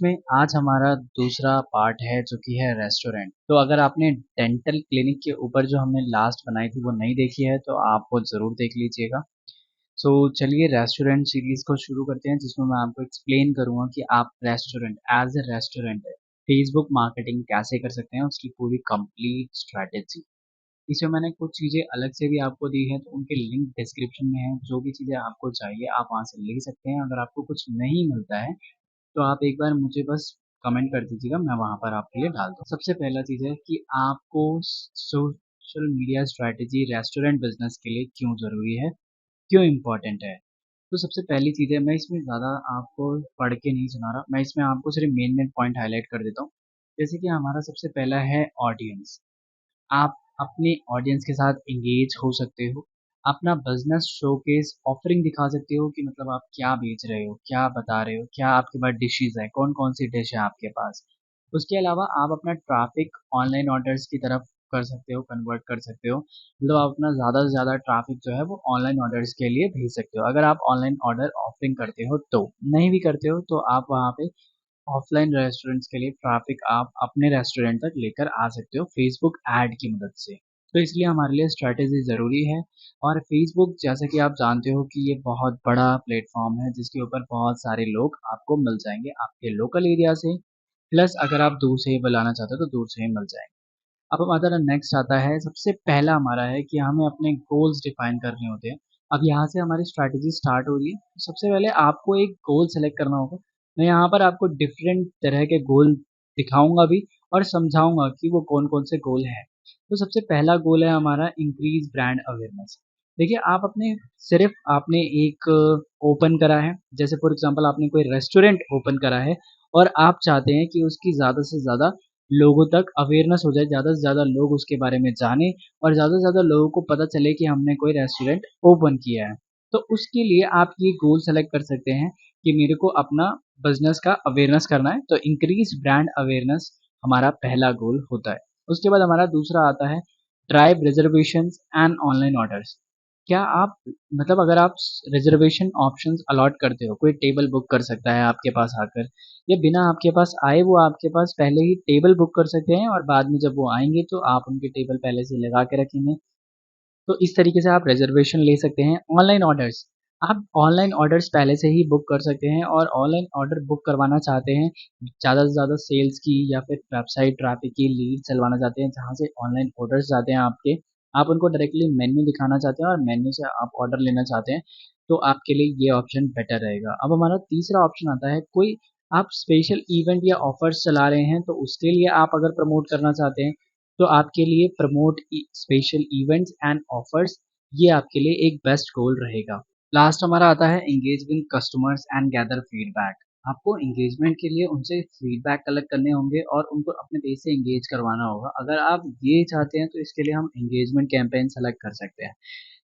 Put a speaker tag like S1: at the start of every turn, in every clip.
S1: इसमें आज हमारा दूसरा पार्ट है जो कि है रेस्टोरेंट। तो अगर आपने डेंटल क्लिनिक के ऊपर जो हमने लास्ट बनाई थी वो नहीं देखी है तो आप वो ज़रूर देख लीजिएगा। सो चलिए रेस्टोरेंट सीरीज़ को शुरू करते हैं जिसमें मैं आपको एक्सप्लेन करूँगा कि आप restaurant as a restaurant Facebook marketing कैसे कर सकते हैं, उसकी पूरी कंप्लीट स्ट्रैटेजी। इसमें मैंने कुछ चीज़ें अलग से भी आपको दी हैं, तो उनके लिंक डिस्क्रिप्शन में है। जो भी चीज़ें आपको चाहिए आप वहाँ से ले सकते हैं। अगर आपको कुछ नहीं मिलता है तो आप एक बार मुझे बस कमेंट कर दीजिएगा, मैं वहाँ पर आपके लिए डाल दूँ। सबसे पहला चीज़ है कि आपको social media strategy restaurant business के लिए क्यों ज़रूरी है, क्यों इम्पोर्टेंट है। तो सबसे पहली चीज़ है, मैं इसमें ज़्यादा आपको पढ़ के नहीं सुना रहा, मैं इसमें आपको सिर्फ मेन पॉइंट हाईलाइट कर देता हूँ। जैसे कि हमारा सबसे पहला है ऑडियंस। आप अपने ऑडियंस के साथ एंगेज हो सकते हो, अपना बिजनेस शोकेस ऑफरिंग दिखा सकते हो कि मतलब आप क्या बेच रहे हो, क्या बता रहे हो, क्या आपके पास डिशेज़ है, कौन-कौन सी डिश है आपके पास। उसके अलावा आप अपना ट्रैफ़िक ऑनलाइन ऑर्डर्स की तरफ कर सकते हो, कन्वर्ट कर सकते हो। मतलब आप अपना ज़्यादा से ज़्यादा ट्रैफ़िक जो है वो ऑनलाइन ऑर्डर्स के लिए भेज सकते हो। अगर आप ऑनलाइन ऑर्डर ऑफरिंग करते हो तो, नहीं भी करते हो तो आप वहाँ पे ऑफलाइन रेस्टोरेंट्स के लिए ट्रैफिक आप अपने रेस्टोरेंट तक लेकर आ सकते हो फेसबुक ऐड की मदद से। तो इसलिए हमारे लिए स्ट्रैटेजी ज़रूरी है। और फेसबुक जैसे कि आप जानते हो कि ये बहुत बड़ा प्लेटफॉर्म है जिसके ऊपर बहुत सारे लोग आपको मिल जाएंगे आपके लोकल एरिया से, प्लस अगर आप दूर से ही बुलाना चाहते हो तो दूर से ही मिल जाएंगे। अब हमारा नेक्स्ट आता है, सबसे पहला हमारा है कि हमें अपने गोल्स डिफाइन करने होते हैं। अब यहाँ से हमारी स्ट्रैटेजी स्टार्ट हो रही है। सबसे पहले आपको एक गोल सेलेक्ट करना होगा। मैं यहाँ पर आपको डिफरेंट तरह के गोल दिखाऊंगा भी और समझाऊंगा कि वो कौन कौन से गोल हैं। तो सबसे पहला गोल है हमारा इंक्रीज ब्रांड अवेयरनेस। देखिए आप अपने सिर्फ आपने एक ओपन करा है, जैसे फॉर एग्जांपल आपने कोई रेस्टोरेंट ओपन करा है और आप चाहते हैं कि उसकी ज़्यादा से ज़्यादा लोगों तक अवेयरनेस हो जाए, ज़्यादा से ज़्यादा लोग उसके बारे में जानें और ज़्यादा से ज़्यादा लोगों को पता चले कि हमने कोई रेस्टोरेंट ओपन किया है। तो उसके लिए आप ये गोल सेलेक्ट कर सकते हैं कि मेरे को अपना बिज़नेस का अवेयरनेस करना है, तो इंक्रीज़ ब्रांड अवेयरनेस हमारा पहला गोल होता है। उसके बाद हमारा दूसरा आता है ड्राइव रिज़र्वेशंस एंड ऑनलाइन ऑर्डर्स। क्या आप मतलब अगर आप रिज़र्वेशन ऑप्शंस अलॉट करते हो, कोई टेबल बुक कर सकता है आपके पास आकर या बिना आपके पास आए वो आपके पास पहले ही टेबल बुक कर सकते हैं और बाद में जब वो आएँगे तो आप उनकी टेबल पहले से लगा के रखेंगे। तो इस तरीके से आप रिज़र्वेशन ले सकते हैं। ऑनलाइन ऑर्डर्स, आप ऑनलाइन ऑर्डर्स पहले से ही बुक कर सकते हैं और ऑनलाइन ऑर्डर बुक करवाना चाहते हैं, ज़्यादा से ज़्यादा सेल्स की या फिर वेबसाइट ट्रैफ़िक की लीड चलवाना चाहते हैं, जहाँ से ऑनलाइन ऑर्डर्स जाते हैं आपके। आप उनको डायरेक्टली मेन्यू दिखाना चाहते हैं और मेन्यू से आप ऑर्डर लेना चाहते हैं, तो आपके लिए ये ऑप्शन बेटर रहेगा। अब हमारा तीसरा ऑप्शन आता है, कोई आप स्पेशल इवेंट या ऑफ़र्स चला रहे हैं, तो उसके लिए आप अगर प्रमोट करना चाहते हैं, तो आपके लिए promote special events and offers, ये आपके लिए एक बेस्ट गोल रहेगा। लास्ट हमारा आता है engage with customers and gather feedback. आपको एंगेजमेंट के लिए उनसे फीडबैक कलेक्ट करने होंगे और उनको अपने पेज से एंगेज करवाना होगा। अगर आप ये चाहते हैं तो इसके लिए हम एंगेजमेंट कैंपेन सेलेक्ट कर सकते हैं।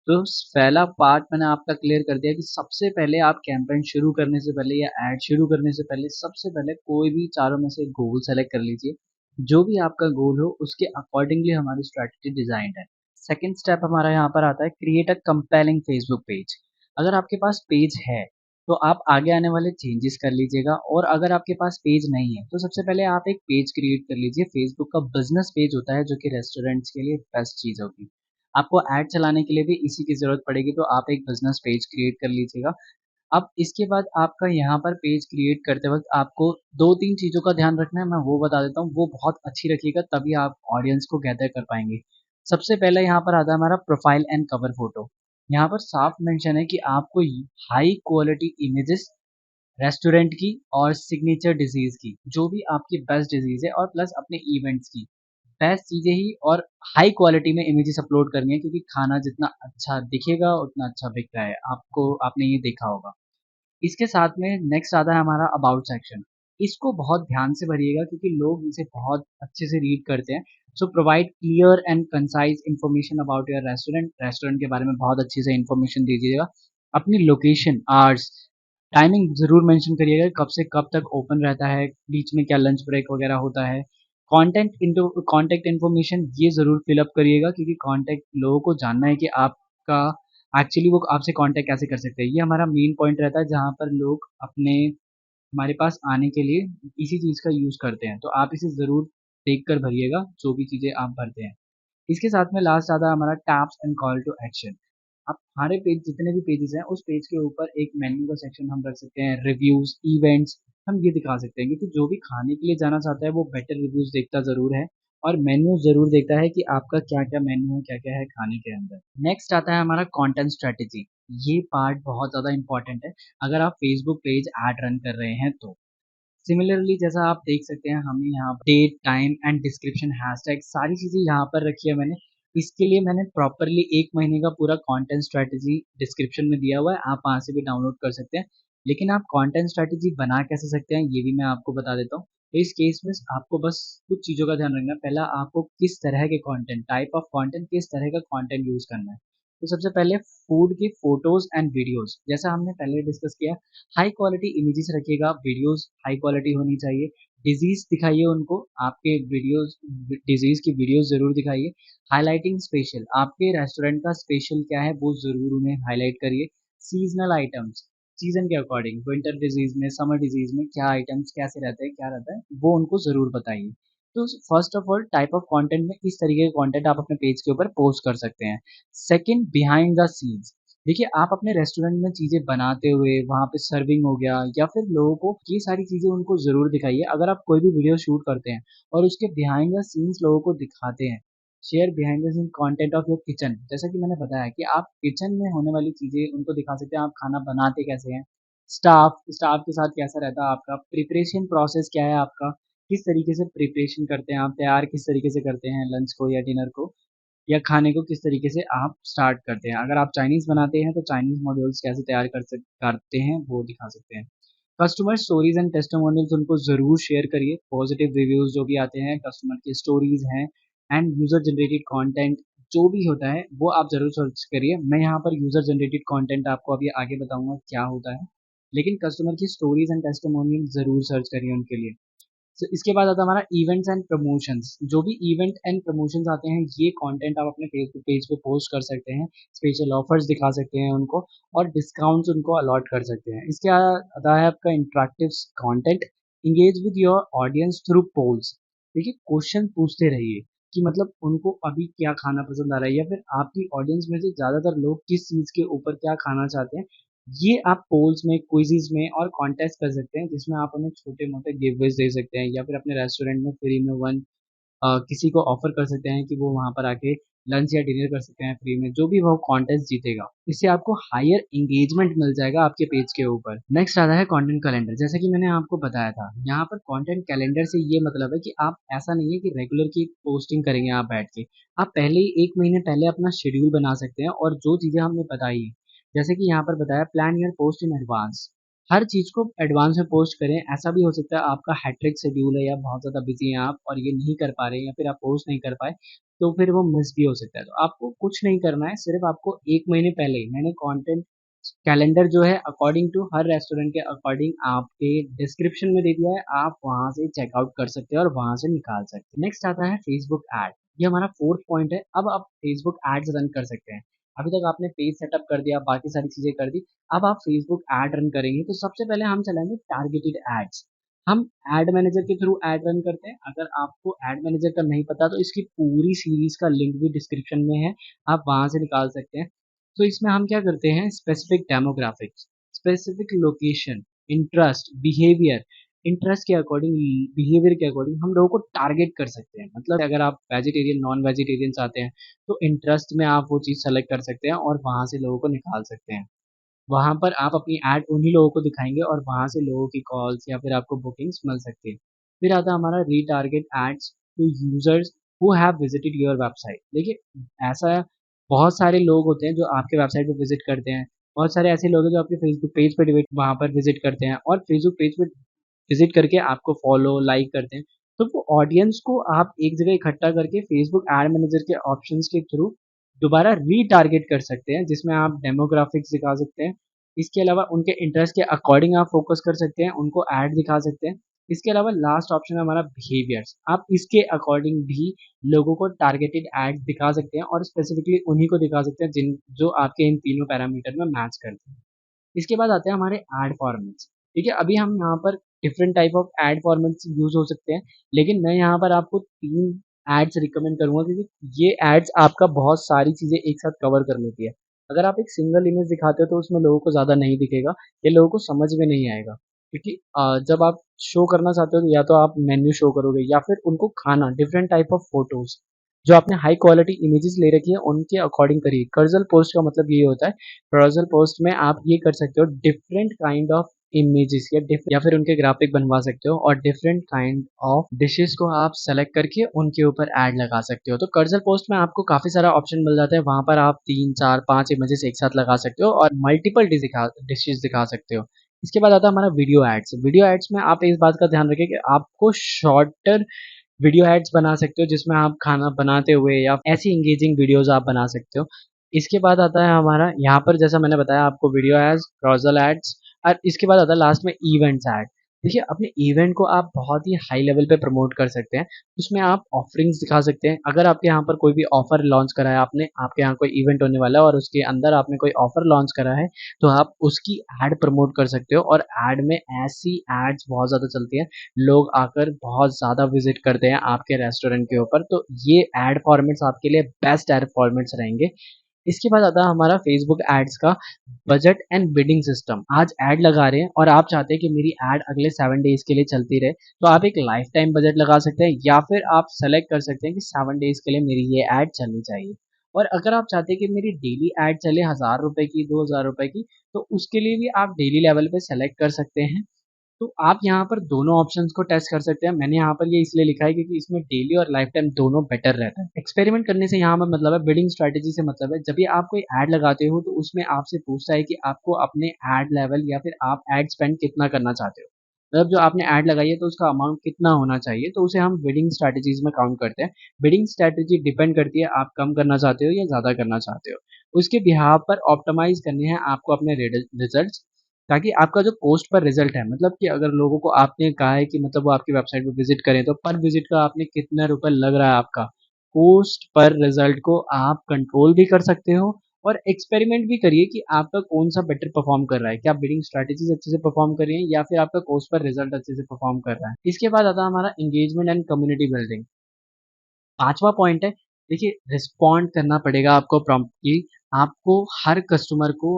S1: तो पहला पार्ट मैंने आपका क्लियर कर दिया कि सबसे पहले आप कैंपेन शुरू करने से पहले या ऐड शुरू करने से पहले सबसे पहले कोई भी चारों में से गोल सेलेक्ट कर लीजिए। जो भी आपका गोल हो उसके अकॉर्डिंगली हमारी स्ट्रैटेजी डिजाइन्ड है। सेकंड स्टेप हमारा यहाँ पर आता है create a compelling Facebook page. अगर आपके पास पेज है तो आप आगे आने वाले चेंजेस कर लीजिएगा, और अगर आपके पास पेज नहीं है तो सबसे पहले आप एक पेज क्रिएट कर लीजिए। फेसबुक का बिजनेस पेज होता है जो कि रेस्टोरेंट्स के लिए बेस्ट चीज़ होगी। आपको ऐड चलाने के लिए भी इसी की ज़रूरत पड़ेगी, तो आप एक बिज़नेस पेज क्रिएट कर लीजिएगा। अब इसके बाद आपका यहाँ पर पेज क्रिएट करते वक़्त आपको 2-3 चीज़ों का ध्यान रखना है, मैं वो बता देता हूँ, वो बहुत अच्छी रखिएगा तभी आप ऑडियंस को गैदर कर पाएँगे। सबसे पहले यहाँ पर आता है हमारा प्रोफ़ाइल एंड कवर फ़ोटो। यहाँ पर साफ मेंशन है कि आपको हाई क्वालिटी इमेजेस रेस्टोरेंट की और सिग्नेचर डिज़ीज़ की, जो भी आपकी बेस्ट डिज़ीज़ है, और प्लस अपने इवेंट्स की बेस्ट चीज़ें ही और हाई क्वालिटी में इमेजेस अपलोड करनी है, क्योंकि खाना जितना अच्छा दिखेगा उतना अच्छा बिकता है। आपको आपने ये देखा होगा। इसके साथ में नेक्स्ट आता है हमारा अबाउट सेक्शन। इसको बहुत ध्यान से भरिएगा क्योंकि लोग इसे बहुत अच्छे से रीड करते हैं। So provide clear and concise information about your restaurant. Restaurant के बारे में बहुत अच्छे से इन्फॉर्मेशन दीजिएगा। अपनी लोकेशन, आवर्स, टाइमिंग ज़रूर मेंशन करिएगा, कब से कब तक ओपन रहता है, बीच में क्या लंच ब्रेक वगैरह होता है। कॉन्टैक्ट इन्फॉर्मेशन ये ज़रूर फ़िल अप करिएगा, क्योंकि कॉन्टैक्ट लोगों को जानना है कि आपका एक्चुअली वो आपसे कॉन्टैक्ट कैसे कर सकते हैं। ये हमारा मेन पॉइंट रहता है जहाँ पर लोग अपने हमारे पास आने के लिए इसी चीज़ का यूज़ करते हैं। तो आप इसे ज़रूर देख कर भरिएगा, जो भी चीज़ें आप भरते हैं। इसके साथ में लास्ट आता है हमारा tabs and call to action. आप हमारे पेज जितने भी पेजेस हैं, उस पेज के ऊपर एक मेन्यू का सेक्शन हम रख सकते हैं, रिव्यूज़, इवेंट्स हम ये दिखा सकते हैं, क्योंकि जो भी खाने के लिए जाना चाहता है वो बेटर रिव्यूज़ देखता ज़रूर है और मेन्यू ज़रूर देखता है कि आपका क्या-क्या मेन्यू है, क्या-क्या है खाने के अंदर। नेक्स्ट आता है हमारा कंटेंट स्ट्रैटेजी। ये पार्ट बहुत ज़्यादा इम्पोर्टेंट है, अगर आप फेसबुक पेज ऐड रन कर रहे हैं तो। सिमिलरली जैसा आप देख सकते हैं, हमने यहाँ date, time and description, hashtag सारी चीज़ें यहाँ पर रखी है मैंने। इसके लिए मैंने प्रॉपरली 1 महीने का पूरा कंटेंट स्ट्रैटेजी डिस्क्रिप्शन में दिया हुआ है, आप वहाँ से भी डाउनलोड कर सकते हैं। लेकिन आप कंटेंट स्ट्रैटेजी बना कैसे सकते हैं, ये भी मैं आपको बता देता हूँ। तो इस केस में आपको बस कुछ चीज़ों का ध्यान रखना है। पहला, आपको किस तरह के कंटेंट, टाइप ऑफ कंटेंट, किस तरह का कंटेंट यूज़ करना है। तो सबसे पहले फूड की फ़ोटोज़ एंड वीडियोज़, जैसा हमने पहले डिस्कस किया, हाई क्वालिटी इमेजेस रखिएगा, वीडियोस हाई क्वालिटी होनी चाहिए। डिजीज़ दिखाइए उनको, आपके वीडियोस डिजीज़ की वीडियोस ज़रूर दिखाइए। हाइलाइटिंग स्पेशल, आपके रेस्टोरेंट का स्पेशल क्या है वो ज़रूर उन्हें हाइलाइट करिए। सीज़नल आइटम्स, सीज़न के अकॉर्डिंग विंटर डिजीज़ में, समर डिजीज़ में क्या आइटम्स कैसे रहते हैं, क्या रहता है, वो उनको ज़रूर बताइए। तो first of all type of content में इस तरीके का कंटेंट आप अपने पेज के ऊपर पोस्ट कर सकते हैं। सेकंड, बिहाइंड द सीन्स, देखिए आप अपने रेस्टोरेंट में चीज़ें बनाते हुए, वहाँ पे सर्विंग हो गया या फिर लोगों को ये सारी चीज़ें उनको ज़रूर दिखाइए। अगर आप कोई भी वीडियो शूट करते हैं और उसके बिहाइंड द सीन्स लोगों को दिखाते हैं, share behind the scene content of your kitchen, जैसा कि मैंने बताया कि आप किचन में होने वाली चीज़ें उनको दिखा सकते हैं, आप खाना बनाते कैसे हैं, स्टाफ स्टाफ के साथ कैसा रहता है आपका, प्रिपरेशन प्रोसेस क्या है आपका, किस तरीके से प्रिपरेशन करते हैं आप, तैयार किस तरीके से करते हैं लंच को या डिनर को, या खाने को किस तरीके से आप स्टार्ट करते हैं। अगर आप चाइनीज़ बनाते हैं तो चाइनीज़ मॉड्यूल्स कैसे तैयार करते हैं वो दिखा सकते हैं। कस्टमर स्टोरीज़ एंड टेस्टिमोनियल्स उनको ज़रूर शेयर करिए, पॉजिटिव रिव्यूज़ जो भी आते हैं, कस्टमर की स्टोरीज़ हैं एंड यूज़र जनरेटेड कंटेंट जो भी होता है वो आप ज़रूर सर्च करिए। मैं यहाँ पर यूज़र जनरेटेड कंटेंट आपको अभी आगे बताऊँगा क्या होता है, लेकिन कस्टमर की स्टोरीज़ एंड टेस्टिमोनियल ज़रूर सर्च करिए उनके लिए। इसके बाद आता है हमारा इवेंट्स एंड प्रमोशंस। जो भी इवेंट एंड प्रमोशंस आते हैं, ये कंटेंट आप अपने फेसबुक पेज पे पोस्ट कर सकते हैं, स्पेशल ऑफर्स दिखा सकते हैं उनको और डिस्काउंट्स उनको अलॉट कर सकते हैं। इसके आता है आपका interactive content, engage with your audience through polls. देखिए क्वेश्चन पूछते रहिए कि मतलब उनको अभी क्या खाना पसंद आ रहा है या फिर आपकी ऑडियंस में से ज़्यादातर लोग किस चीज़ के ऊपर क्या खाना चाहते हैं, ये आप पोल्स में, क्विज़ेज़ में और कॉन्टेस्ट कर सकते हैं, जिसमें आप उन्हें छोटे-मोटे गिवअवेज़ दे सकते हैं या फिर अपने रेस्टोरेंट में फ्री में किसी को ऑफ़र कर सकते हैं कि वो वहाँ पर आके लंच या डिनर कर सकते हैं फ्री में, जो भी वो कॉन्टेस्ट जीतेगा। इससे आपको हायर एंगेजमेंट मिल जाएगा आपके पेज के ऊपर। नेक्स्ट आता है कंटेंट कैलेंडर, जैसा कि मैंने आपको बताया था। यहाँ पर कंटेंट कैलेंडर से ये मतलब है कि आप ऐसा नहीं है कि रेगुलर की पोस्टिंग करेंगे आप बैठ के। आप पहले ही 1 महीने पहले अपना शेड्यूल बना सकते हैं और जो चीज़ें हमने बताई, जैसे कि यहाँ पर बताया plan your post in advance. हर चीज़ को एडवांस में पोस्ट करें। ऐसा भी हो सकता है आपका हैट्रिक शेड्यूल है या बहुत ज़्यादा बिज़ी हैं आप और ये नहीं कर पा रहे हैं या फिर आप पोस्ट नहीं कर पाए, तो फिर वो मिस भी हो सकता है। तो आपको कुछ नहीं करना है, सिर्फ़ आपको 1 महीने पहले ही मैंने कंटेंट कैलेंडर जो है अकॉर्डिंग टू हर रेस्टोरेंट के अकॉर्डिंग आपके डिस्क्रिप्शन में दे दिया है, आप वहाँ से चेकआउट कर सकते हैं और वहाँ से निकाल सकते हैं। नेक्स्ट आता है फेसबुक ऐड, ये हमारा 4th पॉइंट है। अब आप फेसबुक एड्स रन कर सकते हैं। अभी तक आपने पेज सेटअप कर दिया, बाकी सारी चीज़ें कर दी, अब आप फेसबुक ऐड रन करेंगे तो सबसे पहले हम चलाएँगे टारगेटेड एड्स। हम ऐड मैनेजर के थ्रू ऐड रन करते हैं। अगर आपको ऐड मैनेजर का नहीं पता तो इसकी पूरी सीरीज़ का लिंक भी डिस्क्रिप्शन में है, आप वहाँ से निकाल सकते हैं। तो इसमें हम क्या करते हैं, specific demographics, specific location, interest, behaviour, interest के अकॉर्डिंग, बिहेवियर के अकॉर्डिंग हम लोगों को टारगेट कर सकते हैं। मतलब अगर आप वेजिटेरियन, नॉन वेजिटेरियंस आते हैं, तो इंटरेस्ट में आप वो चीज़ सेलेक्ट कर सकते हैं और वहाँ से लोगों को निकाल सकते हैं। वहाँ पर आप अपनी ऐड उन्हीं लोगों को दिखाएँगे और वहाँ से लोगों की कॉल्स या फिर आपको बुकिंग्स मिल सकती है। फिर आता है हमारा retarget ads to users who have visited your website. देखिए, ऐसा बहुत सारे लोग होते हैं जो आपके वेबसाइट पे विज़िट करते हैं। बहुत सारे ऐसे लोग हैं जो आपके फेसबुक पेज पे डिविट वहाँ पर विज़िट करते हैं और फेसबुक पेज पे विज़िट करके आपको फ़ॉलो, लाइक करते हैं। तो वो ऑडियंस को आप एक जगह इकट्ठा करके फेसबुक एड मैनेजर के ऑप्शंस के थ्रू दोबारा रीटारगेट कर सकते हैं, जिसमें आप डेमोग्राफिक्स दिखा सकते हैं। इसके अलावा उनके इंटरेस्ट के अकॉर्डिंग आप फ़ोकस कर सकते हैं, उनको ऐड दिखा सकते हैं। इसके अलावा लास्ट ऑप्शन है हमारा बिहेवियर्स। आप इसके अकॉर्डिंग भी लोगों को टारगेटेड एड्स दिखा सकते हैं और स्पेसिफिकली उन्हीं को दिखा सकते हैं जो आपके इन तीनों पैरामीटर में मैच करते हैं। इसके बाद आते हैं हमारे ऐड फॉर्मेट्स। ठीक है, अभी हम यहाँ पर different type of ad formats use हो सकते हैं, लेकिन मैं यहाँ पर आपको 3 एड्स रिकमेंड करूँगा, क्योंकि ये एड्स आपका बहुत सारी चीज़ें एक साथ कवर कर लेती है। अगर आप एक सिंगल इमेज दिखाते हो तो उसमें लोगों को ज़्यादा नहीं दिखेगा, या लोगों को समझ में नहीं आएगा। क्योंकि जब आप शो करना चाहते हो तो या तो आप मेन्यू शो करोगे या फिर उनको खाना, डिफरेंट टाइप ऑफ फोटोज़ जो आपने हाई क्वालिटी इमेजेस ले रखी है उनके अकॉर्डिंग करिए। कर्सर पोस्ट का मतलब ये होता है, कर्सर पोस्ट में आप ये कर सकते हो, डिफरेंट काइंड ऑफ इमेजेस या फिर उनके ग्राफिक बनवा सकते हो, और डिफरेंट काइंड ऑफ डिशेस को आप सेलेक्ट करके उनके ऊपर ऐड लगा सकते हो। तो कर्सर पोस्ट में आपको काफ़ी सारा ऑप्शन मिल जाता है, वहाँ पर आप 3 4 5 इमेजेस एक साथ लगा सकते हो और मल्टीपल डिशेस दिखा सकते हो। इसके बाद आता है हमारा वीडियो एड्स। वीडियो एड्स में आप इस बात का ध्यान रखें कि आपको शॉर्टर वीडियो एड्स बना सकते हो, जिसमें आप खाना बनाते हुए या ऐसी एंगेजिंग वीडियोस आप बना सकते हो। इसके बाद आता है हमारा यहाँ पर, जैसा मैंने बताया आपको, वीडियो एड्स, क्रॉजल एड्स, और इसके बाद आता है लास्ट में इवेंट्स ऐड। देखिए, अपने इवेंट को आप बहुत ही हाई लेवल पे प्रमोट कर सकते हैं। उसमें आप ऑफरिंग्स दिखा सकते हैं। अगर आपके यहाँ पर कोई भी ऑफर लॉन्च करा है आपने, आपके यहाँ कोई इवेंट होने वाला है और उसके अंदर आपने कोई ऑफर लॉन्च करा है, तो आप उसकी एड प्रमोट कर सकते हो। और एड में ऐसी एड्स बहुत ज़्यादा चलती हैं, लोग आकर बहुत ज़्यादा विजिट करते हैं आपके रेस्टोरेंट के ऊपर। तो ये एड फॉर्मेट्स आपके लिए बेस्ट एड फॉर्मेट्स रहेंगे। इसके बाद आता है हमारा फेसबुक एड्स का बजट एंड बिडिंग सिस्टम। आज ऐड लगा रहे हैं और आप चाहते हैं कि मेरी ऐड अगले 7 डेज के लिए चलती रहे, तो आप एक लाइफ टाइम बजट लगा सकते हैं, या फिर आप सेलेक्ट कर सकते हैं कि 7 डेज के लिए मेरी ये ऐड चलनी चाहिए। और अगर आप चाहते हैं कि मेरी डेली ऐड चले 1000 रुपए की, 2000 रुपए की, तो उसके लिए भी आप डेली लेवल पे सेलेक्ट कर सकते हैं। तो आप यहाँ पर दोनों ऑप्शंस को टेस्ट कर सकते हैं। मैंने यहाँ पर ये इसलिए लिखा है क्योंकि इसमें डेली और लाइफ टाइम दोनों बेटर रहता है। एक्सपेरिमेंट करने से यहाँ पर मतलब है, बिल्डिंग स्ट्रैटेजी से मतलब है, जब भी आप कोई ऐड लगाते हो तो उसमें आपसे पूछता है कि आपको अपने ऐड लेवल या फिर आप ऐड स्पेंड कितना करना चाहते हो। मतलब जो आपने ऐड लगाई है तो उसका अमाउंट कितना होना चाहिए, तो उसे हम बिडिंग स्ट्रैटेजीज में काउंट करते हैं। बिडिंग स्ट्रैटेजी डिपेंड करती है आप कम करना चाहते हो या ज़्यादा करना चाहते हो। उसके बिहाफ पर ऑप्टिमाइज करने हैं आपको अपने रिजल्ट, ताकि आपका जो पोस्ट पर रिजल्ट है, मतलब कि अगर लोगों को आपने कहा है कि मतलब वो आपकी वेबसाइट पे विजिट करें, तो पर विजिट का आपने कितना रुपए लग रहा है आपका, पोस्ट पर रिजल्ट को आप कंट्रोल भी कर सकते हो। और एक्सपेरिमेंट भी करिए कि आपका कौन सा बेटर परफॉर्म कर रहा है, क्या बिडिंग स्ट्रैटेजीज अच्छे से परफॉर्म कर रही है या फिर आपका पोस्ट पर रिजल्ट अच्छे से परफॉर्म कर रहा है। इसके बाद आता है हमारा एंगेजमेंट एंड कम्युनिटी बिल्डिंग। पाँचवा पॉइंट है, देखिए, रिस्पॉन्ड करना पड़ेगा आपको प्रॉम्प्टली। आपको हर कस्टमर को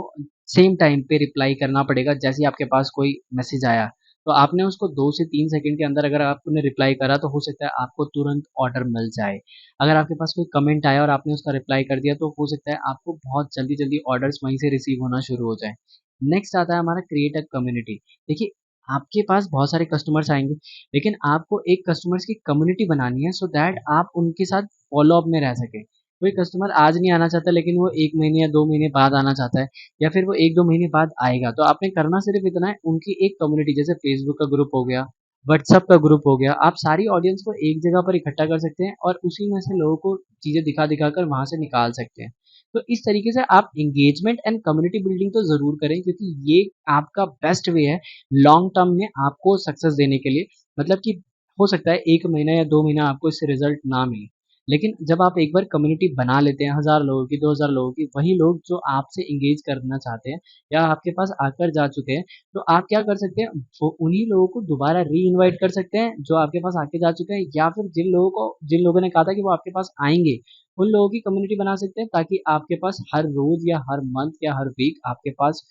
S1: सेम टाइम पे रिप्लाई करना पड़ेगा। जैसे ही आपके पास कोई मैसेज आया, तो आपने उसको 2 से 3 सेकंड के अंदर अगर आपने रिप्लाई करा, तो हो सकता है आपको तुरंत ऑर्डर मिल जाए। अगर आपके पास कोई कमेंट आया और आपने उसका रिप्लाई कर दिया, तो हो सकता है आपको बहुत जल्दी-जल्दी ऑर्डर्स वहीं से रिसीव होना शुरू हो जाएँ। नेक्स्ट आता है हमारा क्रिएट अ कम्युनिटी। देखिए, आपके पास बहुत सारे कस्टमर्स आएँगे, लेकिन आपको एक कस्टमर्स की कम्युनिटी बनानी है, सो दैट आप उनके साथ फ़ॉलो अप में रह सकें। कोई कस्टमर आज नहीं आना चाहता, लेकिन वो 1 महीने या 2 महीने बाद आना चाहता है, या फिर वो 1-2 महीने बाद आएगा। तो आपने करना सिर्फ़ इतना है, उनकी एक कम्युनिटी, जैसे फ़ेसबुक का ग्रुप हो गया, व्हाट्सएप का ग्रुप हो गया, आप सारी ऑडियंस को एक जगह पर इकट्ठा कर सकते हैं और उसी में से लोगों को चीज़ें दिखा-दिखा कर वहाँ से निकाल सकते हैं। तो इस तरीके से आप एंगेजमेंट एंड कम्युनिटी बिल्डिंग तो ज़रूर करें, क्योंकि ये आपका बेस्ट वे है लॉन्ग टर्म में आपको सक्सेस देने के लिए। मतलब कि हो सकता है 1 महीना या 2 महीना आपको इससे रिज़ल्ट ना मिले, लेकिन जब आप एक बार कम्युनिटी बना लेते हैं 1000 लोगों की, 2000 लोगों की, वही लोग जो आपसे एंगेज करना चाहते हैं या आपके पास आकर जा चुके हैं, तो आप क्या कर सकते हैं, वो उन्हीं लोगों को दोबारा री-इनवाइट कर सकते हैं जो आपके पास आके जा चुके हैं, या फिर जिन लोगों ने कहा था कि वो आपके पास आएँगे, उन लोगों की कम्युनिटी बना सकते हैं, ताकि आपके पास हर रोज़ या हर मंथ या हर वीक आपके पास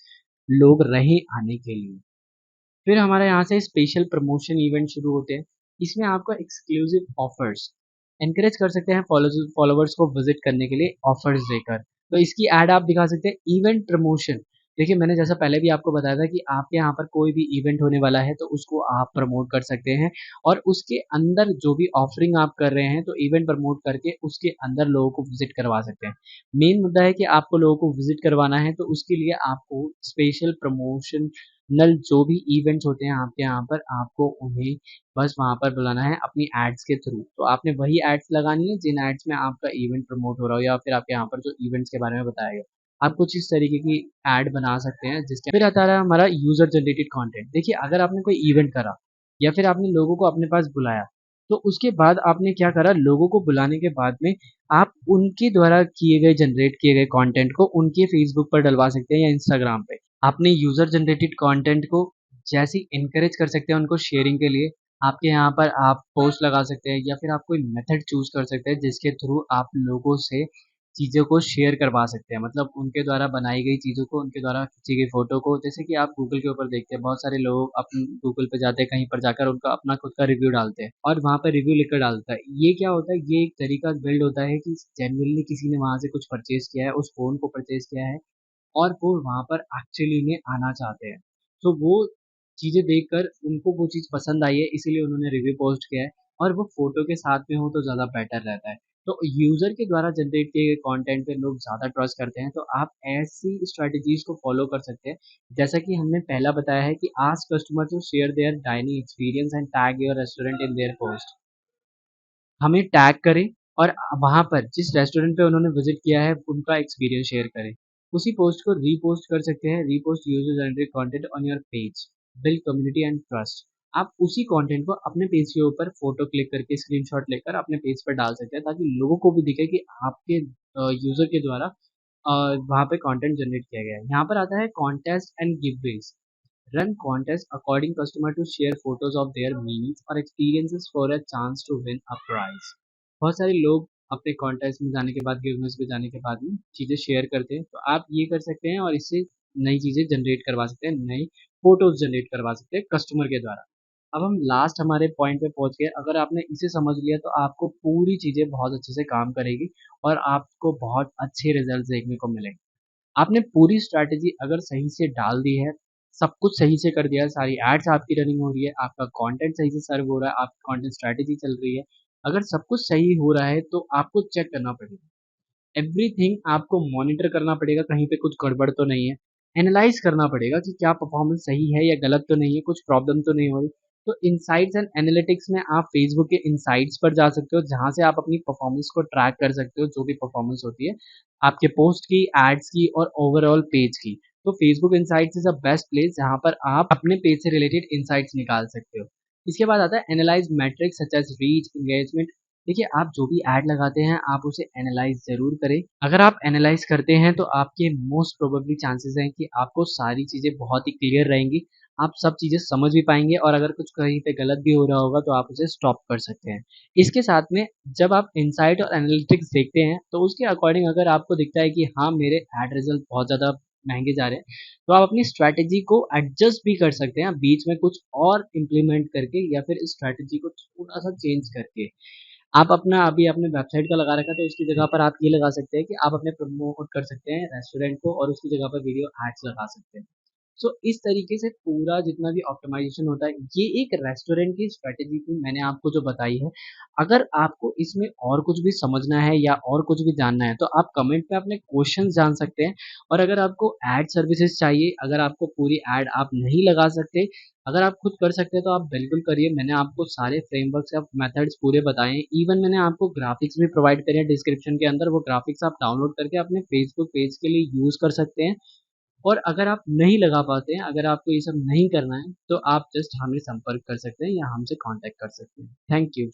S1: लोग रहें आने के लिए। फिर हमारे यहाँ से स्पेशल प्रमोशन इवेंट शुरू होते हैं। इसमें आपको एक्सक्लूसिव ऑफर्स एनकरेज कर सकते हैं फॉलोवर्स को विजिट करने के लिए ऑफर्स देकर। तो इसकी ऐड आप दिखा सकते हैं। इवेंट प्रमोशन, देखिए, मैंने जैसा पहले भी आपको बताया था कि आपके यहाँ पर कोई भी इवेंट होने वाला है तो उसको आप प्रमोट कर सकते हैं, और उसके अंदर जो भी ऑफरिंग आप कर रहे हैं, तो इवेंट प्रमोट करके उसके अंदर लोगों को विजिट करवा सकते हैं। मेन मुद्दा है कि आपको लोगों को विजिट करवाना है, तो उसके लिए आपको स्पेशल प्रमोशन नल जो भी इवेंट्स होते हैं आपके यहाँ पर, आपको उन्हें बस वहाँ पर बुलाना है अपनी एड्स के थ्रू। तो आपने वही एड्स लगानी है जिन एड्स में आपका इवेंट प्रमोट हो रहा हो, या फिर आपके यहाँ पर जो इवेंट्स के बारे में बताया गया। आप कुछ इस तरीके की एड बना सकते हैं जिसके फिर आता है हमारा यूजर जनरेटेड कंटेंट। देखिए, अगर आपने कोई इवेंट करा या फिर आपने लोगों को अपने पास बुलाया, तो उसके बाद आपने क्या करा, लोगों को बुलाने के बाद में आप उनके द्वारा किए गए, जनरेट किए गए कंटेंट को उनके फेसबुक पर डलवा सकते हैं या इंस्टाग्राम पे। आपने यूजर जनरेटेड कंटेंट को जैसे ही इनकरेज कर सकते हैं उनको शेयरिंग के लिए। आपके यहाँ पर आप पोस्ट लगा सकते हैं या फिर आप कोई मेथड चूज़ कर सकते हैं जिसके थ्रू आप लोगों से चीज़ों को शेयर करवा सकते हैं। मतलब उनके द्वारा बनाई गई चीज़ों को, उनके द्वारा खींची गई फ़ोटो को, जैसे कि आप गूगल के ऊपर देखते हैं बहुत सारे लोग अपन गूगल पे जाते हैं, कहीं पर जाकर उनका अपना खुद का रिव्यू डालते हैं और वहाँ पे रिव्यू लिखकर डालता है। ये क्या होता है, ये एक तरीका बिल्ड होता है कि जेन्युइनली किसी ने वहाँ से कुछ परचेज़ किया है, उस फ़ोन को परचेज़ किया है और वो वहाँ पर एक्चुअली में आना चाहते हैं। तो वो चीज़ें देखकर उनको वो चीज़ पसंद आई है इसीलिए उन्होंने रिव्यू पोस्ट किया है और वो फ़ोटो के साथ में हो तो ज़्यादा बेटर रहता है। तो यूज़र के द्वारा जनरेट किए गए कंटेंट पे लोग ज़्यादा ट्रस्ट करते हैं, तो आप ऐसी स्ट्रैटेजीज़ को फ़ॉलो कर सकते हैं। जैसा कि हमने पहला बताया है कि ask customer to share their dining experience and tag your restaurant in their post. हमें टैग करें और वहाँ पर जिस रेस्टोरेंट पे उन्होंने विज़िट किया है, उनका एक्सपीरियंस शेयर करें। उसी पोस्ट को रीपोस्ट कर सकते हैं, repost user generated content on your page, build community and trust. आप उसी कंटेंट को अपने पेज के ऊपर फ़ोटो क्लिक करके स्क्रीनशॉट लेकर अपने पेज पर डाल सकते हैं ताकि लोगों को भी दिखे कि आपके यूज़र के द्वारा वहाँ पे कंटेंट जनरेट किया गया है। यहाँ पर आता है contest and giveaways. Run contests according customer to share photos of their meals or experiences for a chance to win a prize। बहुत सारे लोग अपने कॉन्टेस्ट में जाने के बाद गिवनेस में जाने के बाद में चीज़ें शेयर करते हैं, तो आप ये कर सकते हैं और इससे नई चीज़ें जनरेट करवा सकते हैं, नई फोटोज जनरेट करवा सकते हैं कस्टमर के द्वारा। अब हम लास्ट हमारे पॉइंट पे पहुंच गए। अगर आपने इसे समझ लिया तो आपको पूरी चीज़ें बहुत अच्छे से काम करेगी और आपको बहुत अच्छे रिजल्ट देखने को मिलेंगे। आपने पूरी स्ट्रैटेजी अगर सही से डाल दी है, सब कुछ सही से कर दिया है, सारी एड्स आपकी रनिंग हो रही है, आपका कंटेंट सही से सर्व हो रहा है, आपकी कंटेंट स्ट्रैटेजी चल रही है, अगर सब कुछ सही हो रहा है तो आपको चेक करना पड़ेगा। एवरीथिंग आपको मॉनिटर करना पड़ेगा, कहीं पे कुछ गड़बड़ तो नहीं है। एनालाइज़ करना पड़ेगा कि क्या परफ़ॉर्मेंस सही है या गलत तो नहीं है, कुछ प्रॉब्लम तो नहीं हो रही। तो इनसाइट्स एंड एनालिटिक्स में आप फ़ेसबुक के इनसाइट्स पर जा सकते हो, जहाँ से आप अपनी परफ़ॉर्मेंस को ट्रैक कर सकते हो, जो भी परफ़ॉर्मेंस होती है, आपके पोस्ट की, एड्स की और ओवरऑल पेज की। तो Facebook insights is a best place जहाँ पर आप अपने पेज से रिलेटेड इनसाइट्स निकाल सकते हो। इसके बाद आता है analyse matrix such as reach, engagement. देखिए, आप जो भी ऐड लगाते हैं, आप उसे एनालाइज़ ज़रूर करें। अगर आप एनालाइज़ करते हैं, तो आपके मोस्ट प्रोबेबली चांसेज़ हैं कि आपको सारी चीज़ें बहुत ही क्लियर रहेंगी। आप सब चीज़ें समझ भी पाएँगे और अगर कुछ कहीं पे गलत भी हो रहा होगा, तो आप उसे स्टॉप कर सकते हैं। इसके साथ में जब आप इनसाइट और एनालिटिक्स देखते हैं, तो उसके अकॉर्डिंग अगर आपको दिखता है कि हाँ, मेरे ऐड रिज़ल्ट बहुत ज़्यादा महँगे जा रहे हैं, तो आप अपनी स्ट्रैटेजी को एडजस्ट भी कर सकते हैं, बीच में कुछ और इम्प्लीमेंट करके या फिर इस स्ट्रैटेजी को थोड़ा-सा चेंज करके। आप अपना अभी आपने वेबसाइट का लगा रखा है तो उसकी जगह पर आप ये लगा सकते हैं कि आप अपने प्रमोट कर सकते हैं रेस्टोरेंट को और उसकी जगह पर वीडियो एड्स लगा सकते हैं। सो इस तरीके से पूरा जितना भी ऑप्टिमाइज़ेशन होता है, ये एक रेस्टोरेंट की स्ट्रैटेजी थी मैंने आपको जो बताई है। अगर आपको इसमें और कुछ भी समझना है या और कुछ भी जानना है, तो आप कमेंट में अपने क्वेश्चंस जान सकते हैं और अगर आपको ऐड सर्विसेज़ चाहिए, अगर आपको पूरी ऐड आप नहीं लगा सकते, अगर आप खुद कर सकते हैं तो आप बिल्कुल करिए। मैंने आपको सारे फ्रेमवर्क्स या मेथड्स पूरे बताए हैं। इवन मैंने आपको ग्राफ़िक्स भी प्रोवाइड करे हैं डिस्क्रिप्शन के अंदर, वो ग्राफ़िक्स आप डाउनलोड करके अपने फेसबुक पेज के लिए यूज़ कर सकते हैं। और अगर आप नहीं लगा पाते हैं, अगर आपको ये सब नहीं करना है, तो आप जस्ट हमें संपर्क कर सकते हैं या हमसे कॉन्टैक्ट कर सकते हैं। Thank you.